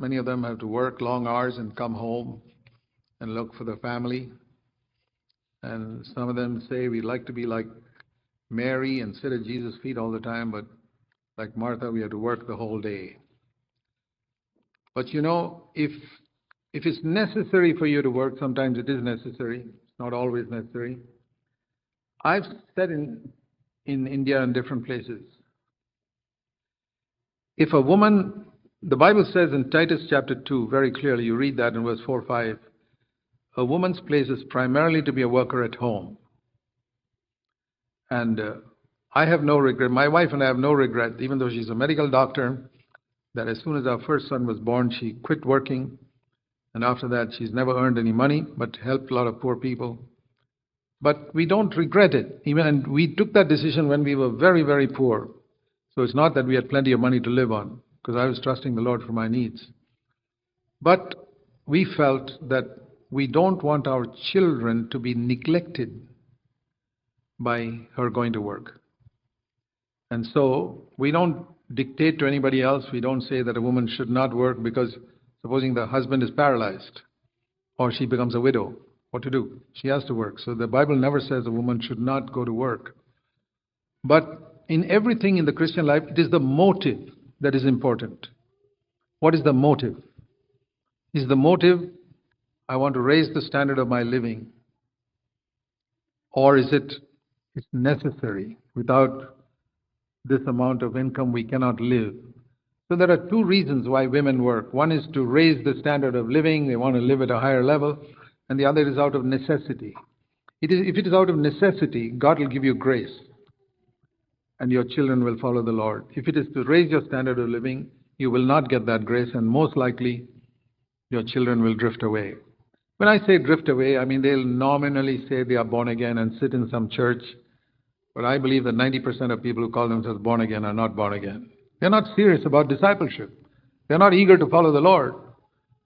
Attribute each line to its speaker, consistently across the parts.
Speaker 1: Many of them have to work long hours and come home and look for the family. And some of them say, we'd like to be like Mary and sit at Jesus' feet all the time, but like Martha, we have to work the whole day. But you know, if it's necessary for you to work, sometimes it is necessary. It's not always necessary. I've said in India and different places, if a woman, the Bible says in Titus chapter 2, very clearly, you read that in verse 4 or 5, a woman's place is primarily to be a worker at home. And I have no regret. My wife and I have no regret, even though she's a medical doctor, that as soon as our first son was born, she quit working. And after that, she's never earned any money, but helped a lot of poor people. But we don't regret it. And we took that decision when we were very, very poor. So it's not that we had plenty of money to live on, because I was trusting the Lord for my needs. But we felt that we don't want our children to be neglected by her going to work. And so we don't dictate to anybody else. We don't say that a woman should not work because supposing the husband is paralyzed or she becomes a widow, what to do? She has to work. So the Bible never says a woman should not go to work. But in everything in the Christian life, it is the motive that is important. What is the motive? Is the motive, I want to raise the standard of my living? Or is it's necessary? Without this amount of income, we cannot live. So there are two reasons why women work. One is to raise the standard of living. They want to live at a higher level. And the other is out of necessity. If it is out of necessity, God will give you grace. And your children will follow the Lord. If it is to raise your standard of living, you will not get that grace. And most likely, your children will drift away. When I say drift away, I mean they'll nominally say they are born again and sit in some church. But I believe that 90% of people who call themselves born again are not born again. They're not serious about discipleship. They're not eager to follow the Lord.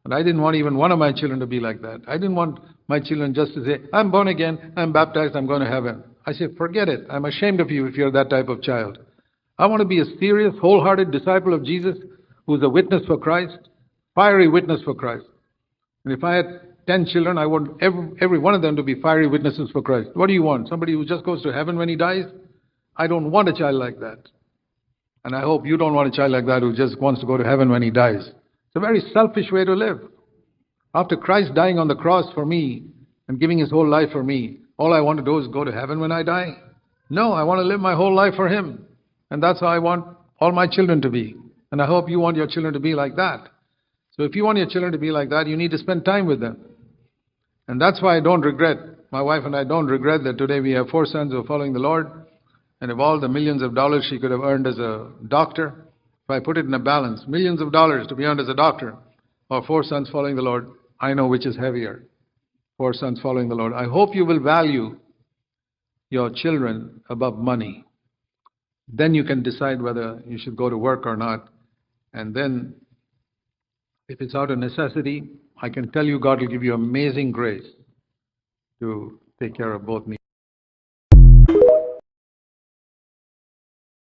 Speaker 1: And I didn't want even one of my children to be like that. I didn't want my children just to say, I'm born again, I'm baptized, I'm going to heaven. I said, forget it. I'm ashamed of you if you're that type of child. I want to be a serious, wholehearted disciple of Jesus who's a witness for Christ, fiery witness for Christ. And if I had 10 children, I want every one of them to be fiery witnesses for Christ. What do you want? Somebody who just goes to heaven when he dies? I don't want a child like that. And I hope you don't want a child like that who just wants to go to heaven when he dies. It's a very selfish way to live. After Christ dying on the cross for me and giving his whole life for me, all I want to do is go to heaven when I die? No, I want to live my whole life for him. And that's how I want all my children to be. And I hope you want your children to be like that. So if you want your children to be like that, you need to spend time with them. And that's why I don't regret, my wife and I don't regret that today we have 4 sons who are following the Lord. And of all the millions of dollars she could have earned as a doctor, if I put it in a balance, millions of dollars to be earned as a doctor, or 4 sons following the Lord, I know which is heavier. 4 sons following the Lord. I hope you will value your children above money. Then you can decide whether you should go to work or not. And then, if it's out of necessity, I can tell you God will give you amazing grace to take care of both needs.